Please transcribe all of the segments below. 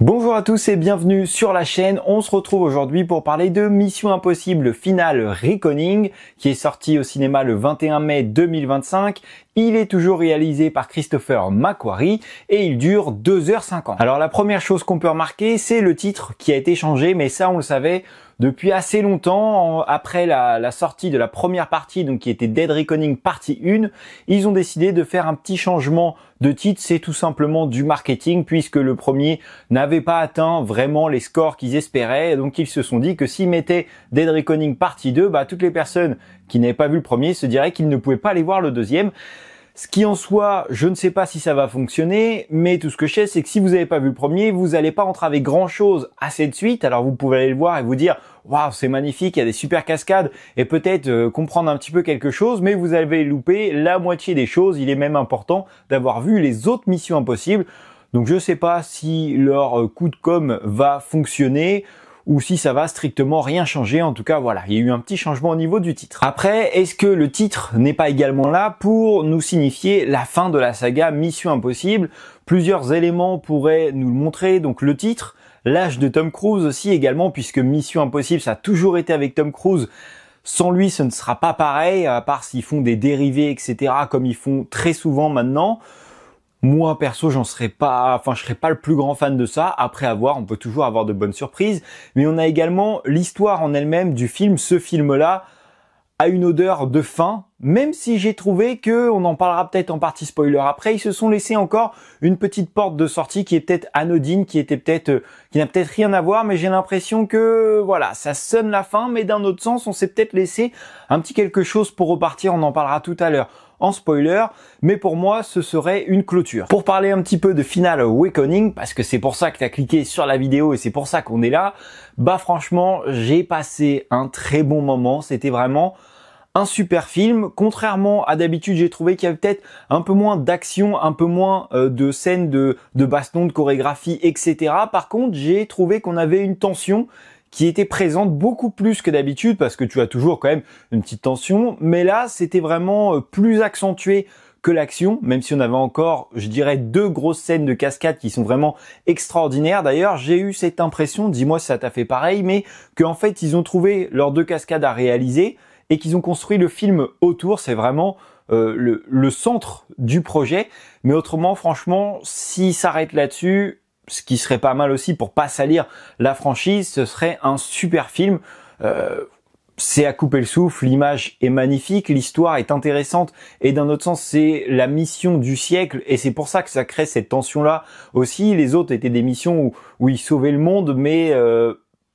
Bonjour à tous et bienvenue sur la chaîne. On se retrouve aujourd'hui pour parler de Mission Impossible Final Reckoning qui est sorti au cinéma le 21 mai 2025. Il est toujours réalisé par Christopher McQuarrie et il dure 2h50. Alors la première chose qu'on peut remarquer, c'est le titre qui a été changé, mais ça on le savait depuis assez longtemps. Après la sortie de la première partie, donc qui était Dead Reckoning partie 1, ils ont décidé de faire un petit changement de titre. C'est tout simplement du marketing puisque le premier n'avait pas atteint vraiment les scores qu'ils espéraient. Donc ils se sont dit que s'ils mettaient Dead Reckoning partie 2, toutes les personnes qui n'avaient pas vu le premier se diraient qu'ils ne pouvaient pas aller voir le deuxième. Ce qui en soi, je ne sais pas si ça va fonctionner, mais tout ce que je sais, c'est que si vous n'avez pas vu le premier, vous n'allez pas entraver grand chose à cette suite. Alors vous pouvez aller le voir et vous dire « Waouh, c'est magnifique, il y a des super cascades » et peut-être comprendre un petit peu quelque chose, mais vous avez loupé la moitié des choses. Il est même important d'avoir vu les autres Missions Impossibles. Donc je ne sais pas si leur coup de com' va fonctionner ou si ça va strictement rien changer. En tout cas, voilà, il y a eu un petit changement au niveau du titre. Après, est-ce que le titre n'est pas également là pour nous signifier la fin de la saga Mission Impossible? Plusieurs éléments pourraient nous le montrer. Donc le titre, l'âge de Tom Cruise aussi également, puisque Mission Impossible, ça a toujours été avec Tom Cruise. Sans lui, ce ne sera pas pareil, à part s'ils font des dérivés, etc., comme ils font très souvent maintenant. Moi, perso, je serais pas le plus grand fan de ça. Après on peut toujours avoir de bonnes surprises. Mais on a également l'histoire en elle-même du film. Ce film-là a une odeur de fin, même si j'ai trouvé que, on en parlera peut-être en partie spoiler après, ils se sont laissés encore une petite porte de sortie qui est peut-être anodine, qui n'a peut-être rien à voir, mais j'ai l'impression que, voilà, ça sonne la fin, mais d'un autre sens, on s'est peut-être laissé un petit quelque chose pour repartir. On en parlera tout à l'heure en spoiler, mais pour moi ce serait une clôture. Pour parler un petit peu de Final Reckoning, parce que c'est pour ça que tu as cliqué sur la vidéo et c'est pour ça qu'on est là, franchement j'ai passé un très bon moment. C'était vraiment un super film. Contrairement à d'habitude, j'ai trouvé qu'il y avait peut-être un peu moins d'action, un peu moins de scènes de baston, de chorégraphie, etc. Par contre, j'ai trouvé qu'on avait une tension qui était présente beaucoup plus que d'habitude, parce que tu as toujours quand même une petite tension, mais là c'était vraiment plus accentué que l'action, même si on avait encore, je dirais, deux grosses scènes de cascade qui sont vraiment extraordinaires. D'ailleurs, j'ai eu cette impression, dis-moi si ça t'a fait pareil, mais qu'en fait ils ont trouvé leurs deux cascades à réaliser et qu'ils ont construit le film autour. C'est vraiment le centre du projet, mais autrement, franchement, s'ils s'arrêtent là-dessus, ce qui serait pas mal aussi pour pas salir la franchise, ce serait un super film. C'est à couper le souffle, l'image est magnifique, l'histoire est intéressante et d'un autre sens c'est la mission du siècle et c'est pour ça que ça crée cette tension-là aussi. Les autres étaient des missions où ils sauvaient le monde, mais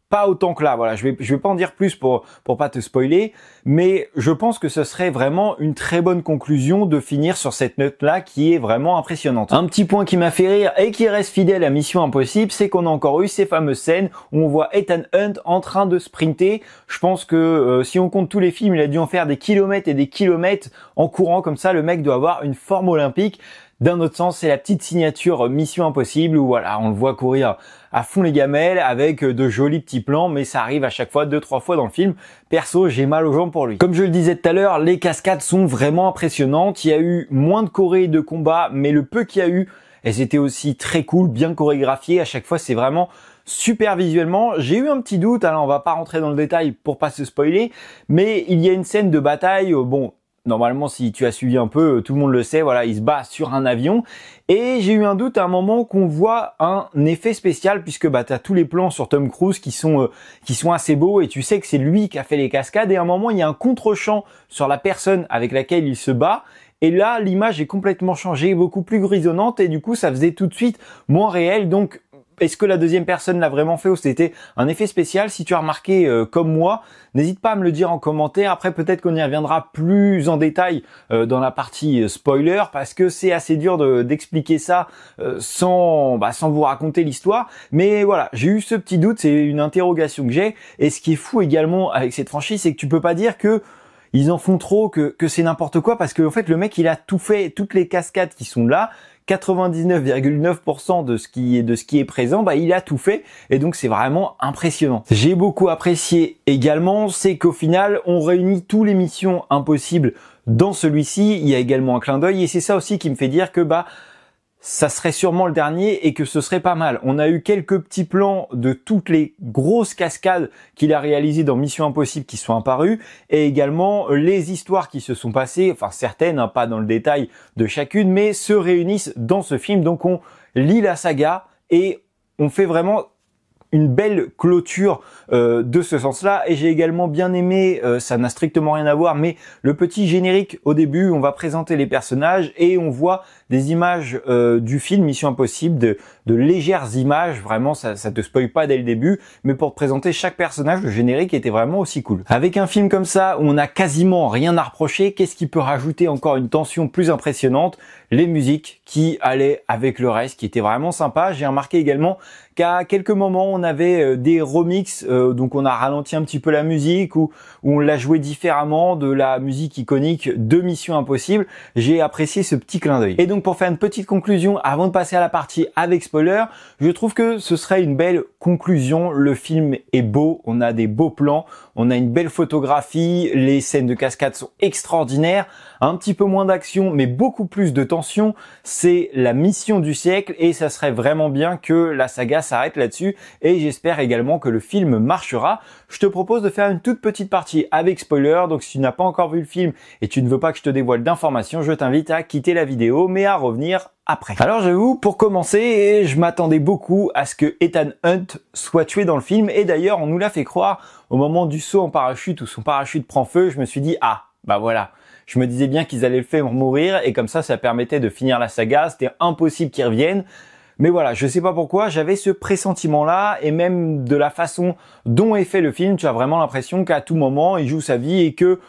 pas autant que là. Voilà, je vais pas en dire plus pour pas te spoiler, mais je pense que ce serait vraiment une très bonne conclusion de finir sur cette note-là qui est vraiment impressionnante. Un petit point qui m'a fait rire et qui reste fidèle à Mission Impossible, c'est qu'on a encore eu ces fameuses scènes où on voit Ethan Hunt en train de sprinter. Je pense que si on compte tous les films, il a dû en faire des kilomètres et des kilomètres en courant comme ça. Le mec doit avoir une forme olympique. D'un autre sens, c'est la petite signature Mission Impossible où voilà, on le voit courir à fond les gamelles avec de jolis petits plans, mais ça arrive à chaque fois 2-3 fois dans le film. Perso, j'ai mal aux jambes pour lui. Comme je le disais tout à l'heure, les cascades sont vraiment impressionnantes. Il y a eu moins de choré et de combat, mais le peu qu'il y a eu, elles étaient aussi très cool, bien chorégraphiées. À chaque fois, c'est vraiment super visuellement. J'ai eu un petit doute, alors on va pas rentrer dans le détail pour pas se spoiler, mais il y a une scène de bataille, normalement, si tu as suivi un peu, tout le monde le sait, voilà, il se bat sur un avion. Et j'ai eu un doute à un moment qu'on voit un effet spécial, puisque tu as tous les plans sur Tom Cruise qui sont assez beaux, et tu sais que c'est lui qui a fait les cascades. Et à un moment, il y a un contre-champ sur la personne avec laquelle il se bat. Et là, l'image est complètement changée, beaucoup plus grisonnante, et du coup, ça faisait tout de suite moins réel. Donc, est-ce que la deuxième personne l'a vraiment fait ou c'était un effet spécial? Si tu as remarqué comme moi, n'hésite pas à me le dire en commentaire. Après, peut-être qu'on y reviendra plus en détail dans la partie spoiler, parce que c'est assez dur d'expliquer ça sans vous raconter l'histoire. Mais voilà, j'ai eu ce petit doute, c'est une interrogation que j'ai. Et ce qui est fou également avec cette franchise, c'est que tu peux pas dire que ils en font trop, que c'est n'importe quoi, parce que en fait le mec il a tout fait, toutes les cascades qui sont là, 99,9% de ce qui est présent, il a tout fait et donc c'est vraiment impressionnant. J'ai beaucoup apprécié également, c'est qu'au final on réunit tous les missions impossibles dans celui-ci. Il y a également un clin d'œil et c'est ça aussi qui me fait dire que ça serait sûrement le dernier et que ce serait pas mal. On a eu quelques petits plans de toutes les grosses cascades qu'il a réalisées dans Mission Impossible qui sont apparus et également les histoires qui se sont passées, enfin certaines, hein, pas dans le détail de chacune, mais se réunissent dans ce film. Donc on lit la saga et on fait vraiment une belle clôture de ce sens-là. Et j'ai également bien aimé, ça n'a strictement rien à voir, mais le petit générique au début, on va présenter les personnages et on voit des images du film Mission Impossible, de légères images, vraiment ça te spoil pas dès le début, mais pour te présenter chaque personnage, le générique était vraiment aussi cool. Avec un film comme ça, où on a quasiment rien à reprocher, qu'est-ce qui peut rajouter encore une tension plus impressionnante? Les musiques qui allaient avec le reste, qui étaient vraiment sympas. J'ai remarqué également qu'à quelques moments, on avait des remixes, donc on a ralenti un petit peu la musique, ou on l'a joué différemment de la musique iconique de Mission Impossible. J'ai apprécié ce petit clin d'œil. Et donc pour faire une petite conclusion, avant de passer à la partie avec spoiler, je trouve que ce serait une belle conclusion. Le film est beau, on a des beaux plans, on a une belle photographie, les scènes de cascade sont extraordinaires, un petit peu moins d'action, mais beaucoup plus de tension. C'est la mission du siècle et ça serait vraiment bien que la saga s'arrête là-dessus et j'espère également que le film marchera. Je te propose de faire une toute petite partie avec spoiler, donc si tu n'as pas encore vu le film et tu ne veux pas que je te dévoile d'informations, je t'invite à quitter la vidéo mais à revenir après. Alors j'avoue, pour commencer, je m'attendais beaucoup à ce que Ethan Hunt soit tué dans le film et d'ailleurs on nous l'a fait croire au moment du saut en parachute où son parachute prend feu. Je me suis dit ah bah voilà, je me disais bien qu'ils allaient le faire mourir et comme ça permettait de finir la saga, c'était impossible qu'il revienne. Mais voilà, je sais pas pourquoi, j'avais ce pressentiment-là et même de la façon dont est fait le film, tu as vraiment l'impression qu'à tout moment, il joue sa vie et que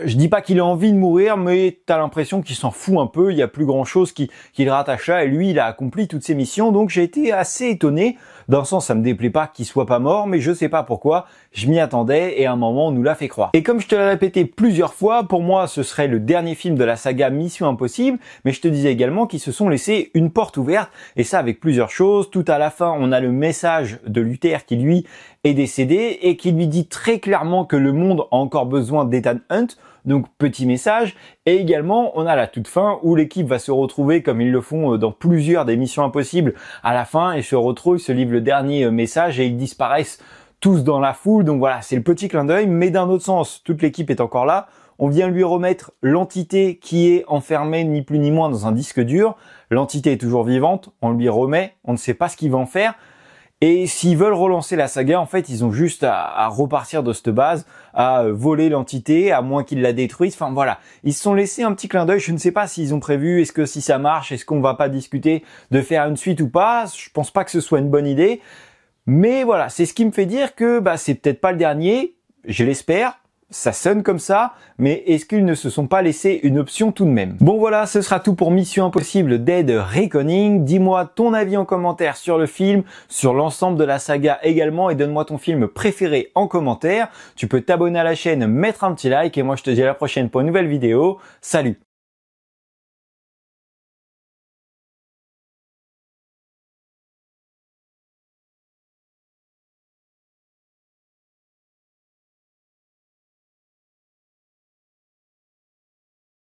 je dis pas qu'il a envie de mourir, mais t'as l'impression qu'il s'en fout un peu, il y a plus grand chose qui le rattache là, et lui, il a accompli toutes ses missions, donc j'ai été assez étonné. D'un sens, ça me déplaît pas qu'il soit pas mort, mais je sais pas pourquoi, je m'y attendais, et à un moment, on nous l'a fait croire. Et comme je te l'ai répété plusieurs fois, pour moi, ce serait le dernier film de la saga Mission Impossible, mais je te disais également qu'ils se sont laissés une porte ouverte, et ça avec plusieurs choses. Tout à la fin, on a le message de Luther qui, lui, est décédé, et qui lui dit très clairement que le monde a encore besoin d'Ethan Hunt. Donc petit message, et également on a la toute fin où l'équipe va se retrouver comme ils le font dans plusieurs des Missions Impossibles à la fin et se retrouvent, se livrent le dernier message et ils disparaissent tous dans la foule. Donc voilà, c'est le petit clin d'œil, mais d'un autre sens, toute l'équipe est encore là. On vient lui remettre l'entité qui est enfermée ni plus ni moins dans un disque dur. L'entité est toujours vivante, on lui remet, on ne sait pas ce qu'il va en faire. Et s'ils veulent relancer la saga, en fait, ils ont juste à repartir de cette base, à voler l'entité, à moins qu'ils la détruisent. Enfin voilà, ils se sont laissés un petit clin d'œil. Je ne sais pas s'ils ont prévu, est-ce que si ça marche, est-ce qu'on va pas discuter de faire une suite ou pas. Je pense pas que ce soit une bonne idée. Mais voilà, c'est ce qui me fait dire que c'est peut-être pas le dernier, je l'espère. Ça sonne comme ça, mais est-ce qu'ils ne se sont pas laissés une option tout de même? Bon voilà, ce sera tout pour Mission Impossible Dead Reckoning. Dis-moi ton avis en commentaire sur le film, sur l'ensemble de la saga également, et donne-moi ton film préféré en commentaire. Tu peux t'abonner à la chaîne, mettre un petit like, et moi je te dis à la prochaine pour une nouvelle vidéo. Salut!